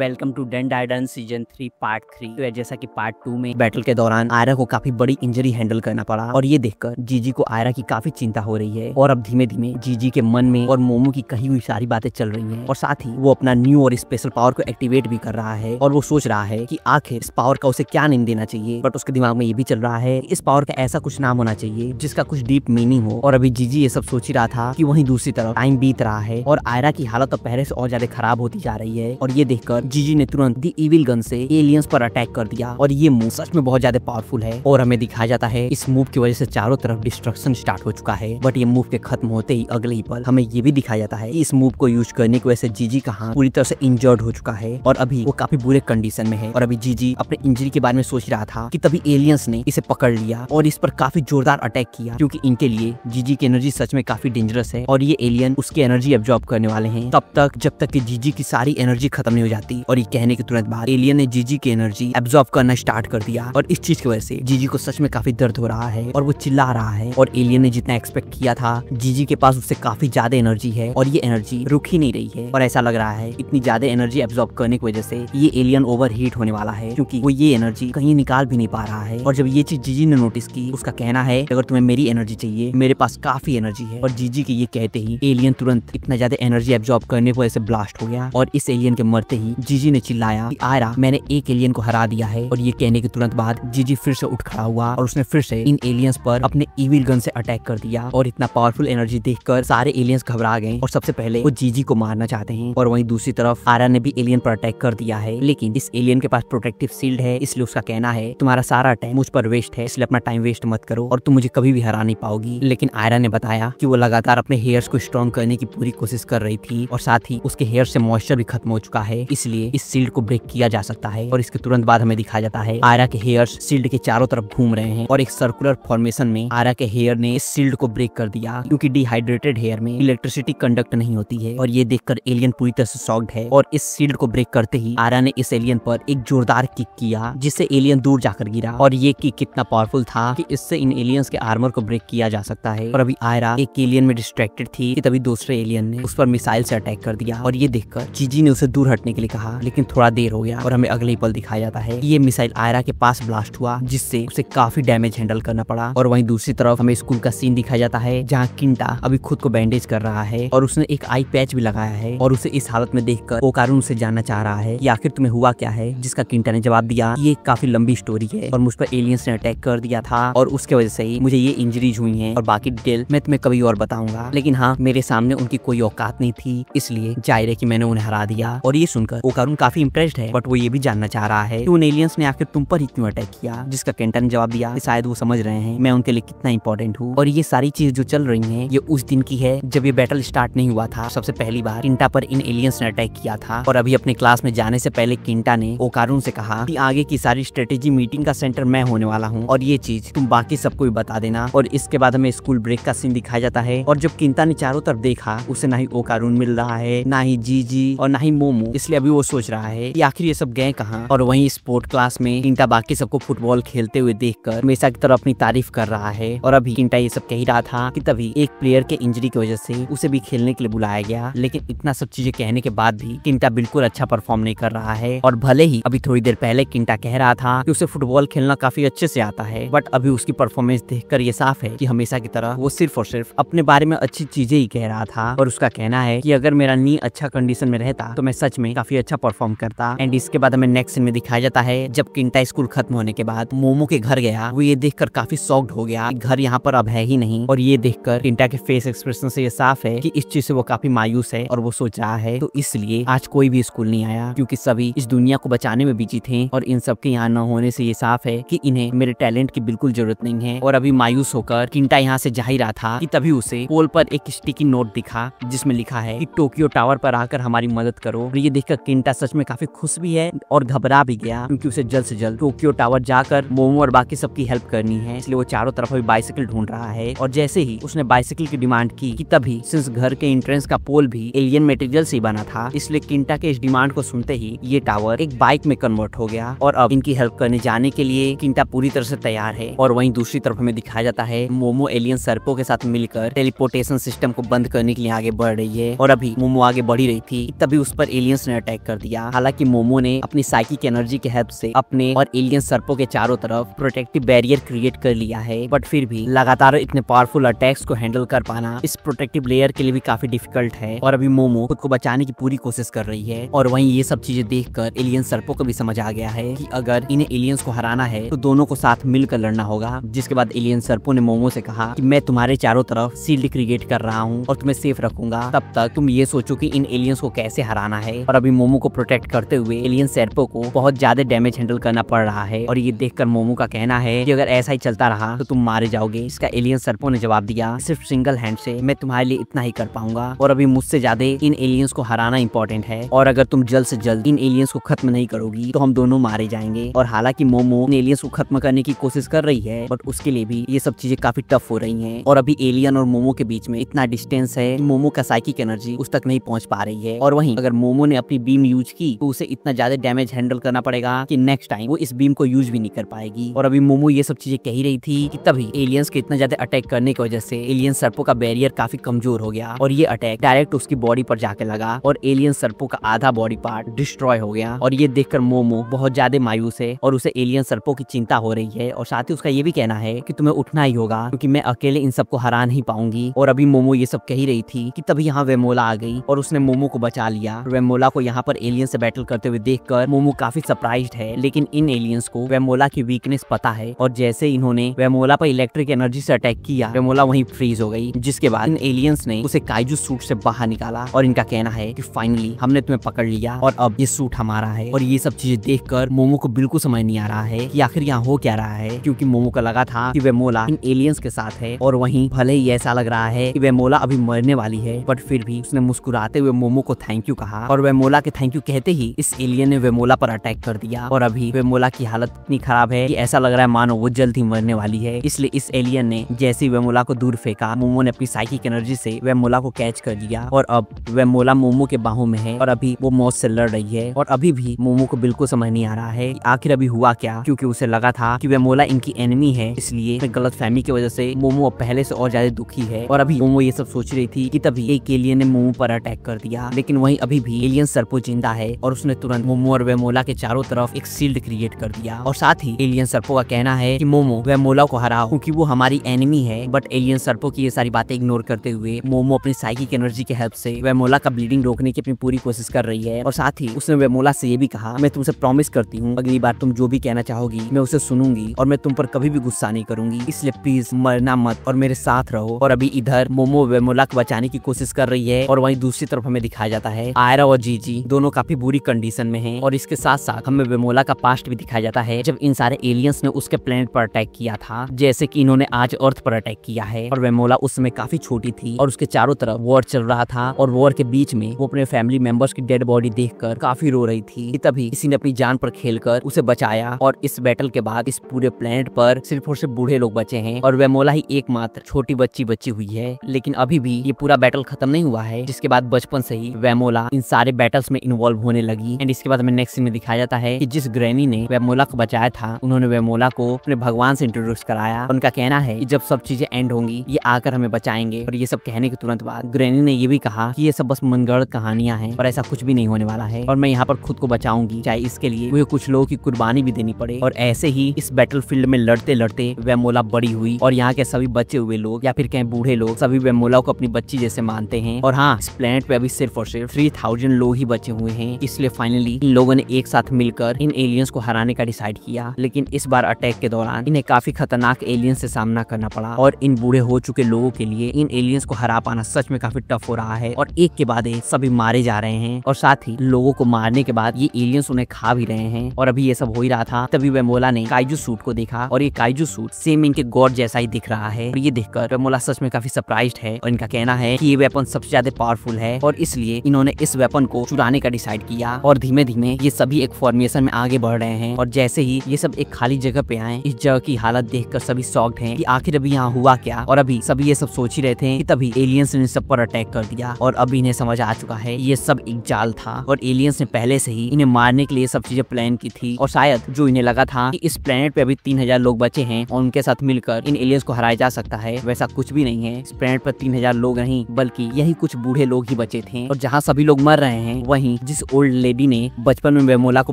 Welcome to डेन डाइडन season 3 part 3। तो जैसा कि पार्ट 2 में बैटल के दौरान आयरा को काफी बड़ी इंजरी हैंडल करना पड़ा और ये देखकर जीजी को आयरा की काफी चिंता हो रही है और अब धीमे धीमे जीजी के मन में और मोमो की कही हुई सारी बातें चल रही हैं और साथ ही वो अपना न्यू और स्पेशल पावर को एक्टिवेट भी कर रहा है और वो सोच रहा है कि आखिर इस पावर का उसे क्या नाम देना चाहिए। बट उसके दिमाग में ये भी चल रहा है इस पावर का ऐसा कुछ नाम होना चाहिए जिसका कुछ डीप मीनिंग हो। और अभी जीजी ये सब सोच ही रहा था कि वहीं दूसरी तरफ टाइम बीत रहा है और आयरा की हालत अब पहले से और ज्यादा खराब होती जा रही है और ये देखकर जीजी ने तुरंत दी इविल गन से एलियंस पर अटैक कर दिया और ये मूव सच में बहुत ज्यादा पावरफुल है और हमें दिखाया जाता है इस मूव की वजह से चारों तरफ डिस्ट्रक्शन स्टार्ट हो चुका है। बट ये मूव के खत्म होते ही अगले ही पल हमें ये भी दिखाया जाता है इस मूव को यूज करने की वजह से जीजी का हाथ पूरी तरह से इंजर्ड हो चुका है और अभी वो काफी बुरे कंडीशन में है। और अभी जीजी अपने इंजरी के बारे में सोच रहा था कि तभी एलियंस ने इसे पकड़ लिया और इस पर काफी जोरदार अटैक किया क्योंकि इनके लिए जीजी की एनर्जी सच में काफी डेंजरस है और ये एलियन उसकी एनर्जी एब्जॉर्ब करने वाले हैं तब तक जब तक कि जीजी की सारी एनर्जी खत्म नहीं हो जाती। और ये कहने के तुरंत बाद एलियन ने जीजी की एनर्जी एब्जॉर्ब करना स्टार्ट कर दिया और इस चीज की वजह से जीजी को सच में काफी दर्द हो रहा है और वो चिल्ला रहा है। और एलियन ने जितना एक्सपेक्ट किया था जीजी के पास उससे काफी ज्यादा एनर्जी है और ये एनर्जी रुक ही नहीं रही है और ऐसा लग रहा है इतनी ज्यादा एनर्जी एब्जॉर्ब करने की वजह से ये एलियन ओवर हीट होने वाला है क्योंकि वो ये एनर्जी कहीं निकाल भी नहीं पा रहा है। और जब ये चीज जीजी ने नोटिस की उसका कहना है अगर तुम्हें मेरी एनर्जी चाहिए मेरे पास काफी एनर्जी है। और जीजी के ये कहते ही एलियन तुरंत इतना ज्यादा एनर्जी एब्जॉर्ब करने की वजह से ब्लास्ट हो गया और इस एलियन के मरते ही जीजी ने चिल्लाया कि आयरा मैंने एक एलियन को हरा दिया है। और ये कहने के तुरंत बाद जीजी फिर से उठ खड़ा हुआ और उसने फिर से इन एलियंस पर अपने इविल गन से अटैक कर दिया और इतना पावरफुल एनर्जी देखकर सारे एलियंस घबरा गए और सबसे पहले वो जीजी को मारना चाहते हैं। और वहीं दूसरी तरफ आयरा ने भी एलियन पर अटैक कर दिया है लेकिन इस एलियन के पास प्रोटेक्टिव शील्ड है इसलिए उसका कहना है तुम्हारा सारा टाइम मुझ पर वेस्ट है इसलिए अपना टाइम वेस्ट मत करो और तुम मुझे कभी भी हरा नहीं पाओगी। लेकिन आयरा ने बताया कि वो लगातार अपने हेयर्स को स्ट्रॉन्ग करने की पूरी कोशिश कर रही थी और साथ ही उसके हेयर से मॉइस्चर भी खत्म हो चुका है इसलिए इस शील्ड को ब्रेक किया जा सकता है। और इसके तुरंत बाद हमें दिखाया जाता है आयरा के हेयर्स शील्ड के चारों तरफ घूम रहे हैं और एक सर्कुलर फॉर्मेशन में आयरा के हेयर ने इस शील्ड को ब्रेक कर दिया क्योंकि डिहाइड्रेटेड हेयर में इलेक्ट्रिसिटी कंडक्ट नहीं होती है। और ये देखकर एलियन पूरी तरह से शॉक्ड है और इस शील्ड को ब्रेक करते ही आयरा ने इस एलियन पर एक जोरदार किक किया जिससे एलियन दूर जाकर गिरा और ये किक कितना पावरफुल था कि इससे इन एलियंस के आर्मर को ब्रेक किया जा सकता है। और अभी आयरा एक एलियन में डिस्ट्रैक्टेड थी कि तभी दूसरे एलियन ने उस पर मिसाइल से अटैक कर दिया और ये देखकर जीजी ने उसे दूर हटने के लिए कहा लेकिन थोड़ा देर हो गया और हमें अगले ही पल दिखाया जाता है ये मिसाइल आयरा के पास ब्लास्ट हुआ जिससे उसे काफी डैमेज हैंडल करना पड़ा। और वहीं दूसरी तरफ हमें स्कूल का सीन दिखाया जाता है जहाँ किंटा अभी खुद को बैंडेज कर रहा है और उसने एक आई पैच भी लगाया है और उसे इस हालत में देखकर ओकारुन उसे जानना चाह रहा है कि आखिर तुम्हें हुआ क्या है, जिसका किंटा ने जवाब दिया ये काफी लंबी स्टोरी है और मुझ पर एलियंस ने अटैक कर दिया था और उसके वजह से ही मुझे ये इंजरीज हुई है और बाकी डिटेल मैं तुम्हें कभी और बताऊंगा। लेकिन हाँ मेरे सामने उनकी कोई औकात नहीं थी इसलिए जाहिर है कि मैंने उन्हें हरा दिया। और ये सुनकर ओकारुन काफी इंप्रेस्ड है बट वो ये भी जानना चाह रहा है कि उन एलियंस ने आखिर तुम पर ही क्यों अटैक किया, जिसका केंटा ने जवाब दिया कि शायद वो समझ रहे हैं मैं उनके लिए कितना इंपॉर्टेंट हूँ। और ये सारी चीज जो चल रही है ये उस दिन की है जब ये बैटल स्टार्ट नहीं हुआ था। सबसे पहली बार किंटा पर इन एलियंस ने अटैक किया था और अभी अपने क्लास में जाने से पहले किंटा ने ओकारुन से कहा कि आगे की सारी स्ट्रेटेजी मीटिंग का सेंटर मैं होने वाला हूँ और ये चीज तुम बाकी सबको भी बता देना। और इसके बाद हमें स्कूल ब्रेक का सीन दिखाया जाता है और जब किंटा ने चारों तरफ देखा उसे ना ही ओकारुन मिल रहा है ना ही जीजी और ना ही मोमो, इसलिए अभी वो सोच रहा है कि आखिर ये सब गए कहाँ। और वहीं स्पोर्ट क्लास में किंटा बाकी सबको फुटबॉल खेलते हुए देखकर हमेशा की तरह अपनी तारीफ कर रहा है और अभी किंटा ये सब कह ही रहा था कि तभी एक प्लेयर के इंजरी की वजह से उसे भी खेलने के लिए बुलाया गया। लेकिन इतना सब चीजें कहने के बाद भी किंटा बिल्कुल अच्छा परफॉर्म नहीं कर रहा है और भले ही अभी थोड़ी देर पहले किंटा कह रहा था कि उसे फुटबॉल खेलना काफी अच्छे से आता है बट अभी उसकी परफॉर्मेंस देखकर ये साफ है कि हमेशा की तरह वो सिर्फ और सिर्फ अपने बारे में अच्छी चीजें ही कह रहा था। और उसका कहना है कि अगर मेरा नी अच्छा कंडीशन में रहता तो मैं सच में काफी अच्छा परफॉर्म करता। एंड इसके बाद हमें नेक्स्ट सीन में दिखाया जाता है जब किंटा स्कूल खत्म होने के बाद मोमो के घर गया वो ये देखकर काफी शॉक्ड हो गया, घर यहाँ पर अब है ही नहीं। और ये देखकर किंटा के फेस एक्सप्रेशन से ये साफ है कि इस चीज से वो काफी मायूस है और वो सोच रहा है तो इसलिए आज कोई भी स्कूल नहीं आया क्योंकि सभी इस दुनिया को बचाने में बिजी थे और इन सब के यहाँ न होने से ये साफ है कि इन्हें मेरे टैलेंट की बिल्कुल जरूरत नहीं है। और अभी मायूस होकर किंटा यहाँ से जा ही रहा था कि तभी उसे पोल पर एक स्टिकी नोट दिखा जिसमें लिखा है कि टोक्यो टावर पर आकर हमारी मदद करो। और ये देखकर किंटा सच में काफी खुश भी है और घबरा भी गया क्योंकि उसे जल्द से जल्द टोक्यो टावर जाकर मोमो और बाकी सबकी हेल्प करनी है इसलिए वो चारों तरफ अभी बाइसिकल ढूंढ रहा है। और जैसे ही उसने बाइसिकल की डिमांड की कि तभी सिंस घर के एंट्रेंस का पोल भी एलियन मटेरियल से बना था इसलिए किंटा के इस डिमांड को सुनते ही ये टावर एक बाइक में कन्वर्ट हो गया और अब इनकी हेल्प करने जाने के लिए किंटा पूरी तरह से तैयार है। और वहीं दूसरी तरफ हमें दिखाया जाता है मोमो एलियन सर्पो के साथ मिलकर टेलीपोर्टेशन सिस्टम को बंद करने के लिए आगे बढ़ रही है। और अभी मोमो आगे बढ़ी रही थी तभी उस पर एलियंस ने अटैक कर दिया। हालांकि मोमो ने अपनी साइकिक एनर्जी के हेल्प से अपने और एलियन सर्पों के चारों तरफ प्रोटेक्टिव बैरियर क्रिएट कर लिया है, बट फिर भी लगातार इतने पावरफुल अटैक्स को हैंडल कर पाना इस प्रोटेक्टिव लेयर के लिए भी काफी डिफिकल्ट है। और अभी मोमो खुद को बचाने की पूरी कोशिश कर रही है। और वहीं ये सब चीजें देखकर एलियन सर्पों को भी समझ आ गया है कि अगर इन्हें एलियंस को हराना है तो दोनों को साथ मिलकर लड़ना होगा। जिसके बाद एलियन सर्पों ने मोमो से कहा कि मैं तुम्हारे चारों तरफ शील्ड क्रिएट कर रहा हूँ और तुम्हें सेफ रखूंगा, तब तक तुम ये सोचो कि इन एलियंस को कैसे हराना है। और अभी मोमो को प्रोटेक्ट करते हुए एलियन सर्पों को बहुत ज्यादा डैमेज हैंडल करना पड़ रहा है। और ये देखकर मोमो का कहना है कि अगर ऐसा ही चलता रहा तो तुम मारे जाओगे। इसका एलियन सर्पों ने जवाब दिया, सिर्फ सिंगल हैंड से मैं तुम्हारे लिए इतना ही कर पाऊंगा और अभी मुझसे ज्यादा इन एलियंस को हराना इंपॉर्टेंट है, और अगर तुम जल्द से जल्द इन एलियंस को खत्म नहीं करोगी तो हम दोनों मारे जाएंगे। और हालांकि मोमो इन एलियंस को खत्म करने की कोशिश कर रही है, बट उसके लिए भी ये सब चीजें काफी टफ हो रही हैं। और अभी एलियन और मोमो के बीच में इतना डिस्टेंस है कि मोमो का साइकिक एनर्जी उस तक नहीं पहुंच पा रही है। और वहीं अगर मोमो ने अपनी बीम यूज की तो उसे इतना ज्यादा डैमेज हैंडल करना पड़ेगा कि नेक्स्ट टाइम वो इस बीम को यूज भी नहीं कर पाएगी। और अभी मोमो ये सब चीजें कह रही थी कि तभी एलियंस के इतना ज्यादा अटैक करने की वजह से एलियन सर्पों का बैरियर काफी कमजोर हो गया और ये अटैक डायरेक्ट उसकी बॉडी पर जाके लगा और एलियन सर्पों का आधा बॉडी पार्ट डिस्ट्रॉय हो गया। और ये देखकर मोमो बहुत ज्यादा मायूस है और उसे एलियन सर्पों की चिंता हो रही है। और साथ ही उसका ये भी कहना है कि तुम्हें उठना ही होगा क्योंकि मैं अकेले इन सबको हरा नहीं पाऊंगी। और अभी मोमो ये सब कह रही थी कि तभी यहाँ वेमोला आ गई और उसने मोमो को बचा लिया। वेमोला को यहाँ पर एलियन से बैटल करते हुए देखकर मोमो काफी सरप्राइज्ड है, लेकिन इन एलियंस को वेमोला की वीकनेस पता है और जैसे इन्होंने वेमोला पर इलेक्ट्रिक एनर्जी से अटैक किया, वेमोला वहीं फ्रीज हो गई। जिसके बाद इन एलियंस ने उसे काइजू सूट से बाहर निकाला और इनका कहना है कि फाइनली हमने तुम्हें पकड़ लिया और अब ये सूट हमारा है। और ये सब चीजें देखकर मोमो को बिल्कुल समझ नहीं आ रहा है कि आखिर यहाँ हो क्या रहा है, क्योंकि मोमो को लगा था कि वेमोला इन एलियंस के साथ है और वहीं भले ही ऐसा लग रहा है कि वेमोला अभी मरने वाली है, बट फिर भी उसने मुस्कुराते हुए मोमो को थैंक यू कहा। और वेमोला के थैंक यू कहते ही इस एलियन ने वेमोला पर अटैक कर दिया और अभी वेमोला की हालत इतनी खराब है कि ऐसा लग रहा है मानो वो जल्द ही मरने वाली है। इसलिए इस एलियन ने जैसे ही वेमोला को दूर फेंका, मोमो ने अपनी साइकिक एनर्जी से वेमोला को कैच कर लिया और अब वेमोला मोमो के बाहों में है और अभी वो मौत से लड़ रही है। और अभी भी मोमो को बिल्कुल समझ नहीं आ रहा है कि आखिर अभी हुआ क्या, क्योंकि उसे लगा था कि वेमोला इनकी एनिमी है, इसलिए गलतफहमी की वजह से मोमो अब पहले से और ज्यादा दुखी है। और अभी मोमो ये सब सोच रही थी कि तभी एक एलियन ने मोमो पर अटैक कर दिया, लेकिन वहीं अभी भी एलियन सर्पो जिंदा है और उसने तुरंत मोमो और वेमोला के चारों तरफ एक शील्ड क्रिएट कर दिया। और साथ ही एलियन सर्पो का कहना है कि मोमो वेमोला को हराओ क्योंकि वो हमारी एनिमी है। बट एलियन सर्पो की ये सारी बातें इग्नोर करते हुए मोमो अपनी साइकिक एनर्जी के हेल्प से वेमोला का ब्लीडिंग रोकने की अपनी पूरी कोशिश कर रही है। और साथ ही उसने वेमोला से ये भी कहा, मैं तुमसे प्रॉमिस करती हूँ अगली बार तुम जो भी कहना चाहोगी मैं उसे सुनूंगी और मैं तुम पर कभी भी गुस्सा नहीं करूंगी, इसलिए प्लीज मरना मत और मेरे साथ रहो। और अभी इधर मोमो वेमोला को बचाने की कोशिश कर रही है और वहीं दूसरी तरफ हमें दिखाया जाता है आयरा और जीजी दोनों काफी बुरी कंडीशन में हैं। और इसके साथ साथ हमें वेमोला का पास्ट भी दिखाया जाता है जब इन सारे एलियंस ने उसके प्लेनेट पर अटैक किया था, जैसे कि इन्होंने आज अर्थ पर अटैक किया है। और वेमोला उस समय काफी छोटी थी और उसके चारों तरफ वॉर चल रहा था और वॉर के बीच में वो अपने फैमिली मेंबर्स की डेड बॉडी देखकर काफी रो रही थी। तभी किसी ने अपनी जान पर खेलकर उसे बचाया और इस बैटल के बाद इस पूरे प्लेनेट पर सिर्फ और सिर्फ बूढ़े लोग बचे हैं और वेमोला ही एकमात्र छोटी बच्ची बची हुई है। लेकिन अभी भी ये पूरा बैटल खत्म नहीं हुआ है, जिसके बाद बचपन से ही वेमोला इन सारे बैटल्स में इन्वॉल्व होने लगी। एंड इसके बाद हमें नेक्स्ट सीन में दिखाया जाता है कि जिस ग्रैनी ने वेमोला को बचाया था उन्होंने वेमोला को अपने भगवान से इंट्रोड्यूस कराया। उनका कहना है कि जब सब चीजें एंड होंगी ये आकर हमें बचाएंगे। और ये सब कहने के तुरंत बाद ग्रैनी ने ये भी कहा कि ये सब बस मनगढ़ंत कहानियां हैं और ऐसा कुछ भी नहीं होने वाला है और मैं यहाँ पर खुद को बचाऊंगी, चाहे इसके लिए मुझे कुछ लोगों की कुर्बानी भी देनी पड़े। और ऐसे ही इस बैटल फील्ड में लड़ते लड़ते वेमोला बड़ी हुई और यहाँ के सभी बचे हुए लोग या फिर कहीं बूढ़े लोग सभी वेमोला को अपनी बच्ची जैसे मानते हैं। और हाँ, इस प्लेनेट पे अभी सिर्फ और सिर्फ 3000 लोग ही बचे हुए हैं, इसलिए फाइनली इन लोगों ने एक साथ मिलकर इन एलियंस को हराने का डिसाइड किया। लेकिन इस बार अटैक के दौरान इन्हें काफी खतरनाक एलियंस से सामना करना पड़ा और इन बूढ़े हो चुके लोगों के लिए इन एलियंस को हरा पाना सच में काफी टफ हो रहा है और एक के बाद एक सभी मारे जा रहे हैं। और साथ ही लोगों को मारने के बाद ये एलियंस उन्हें खा भी रहे हैं। और अभी ये सब हो ही रहा था तभी वेमोला ने काइजू सूट को देखा और ये काइजू सूट सेम इनके गॉड जैसा ही दिख रहा है। और ये देखकर वेमोला सच में काफी सरप्राइज्ड है और इनका कहना है कि ये वेपन सबसे ज्यादा पावरफुल है और इसलिए इन्होंने इस वेपन को चुराने का डिसाइड किया। और धीमे धीमे ये सभी एक फॉर्मेशन में आगे बढ़ रहे हैं और जैसे ही ये सब एक खाली जगह पे आए, इस जगह की हालत देखकर सभी शॉक्ड हैं कि आखिर अभी यहाँ हुआ क्या। और अभी सभी ये सब सोच ही रहे थे कि तभी एलियंस ने सब पर अटैक कर दिया और अभी इन्हें समझ आ चुका है ये सब एक जाल था और एलियंस ने पहले से ही इन्हें मारने के लिए सब चीजें प्लान की थी। और शायद जो इन्हें लगा था कि इस प्लेनेट पे अभी 3000 लोग बचे हैं और उनके साथ मिलकर इन एलियंस को हराया जा सकता है, वैसा कुछ भी नहीं है। इस प्लेनेट पर 3000 लोग नहीं बल्कि यही कुछ बूढ़े लोग ही बचे थे और जहाँ सभी लोग मर रहे हैं वहीं वहीं जिस ओल्ड लेडी ने बचपन में वेमोला को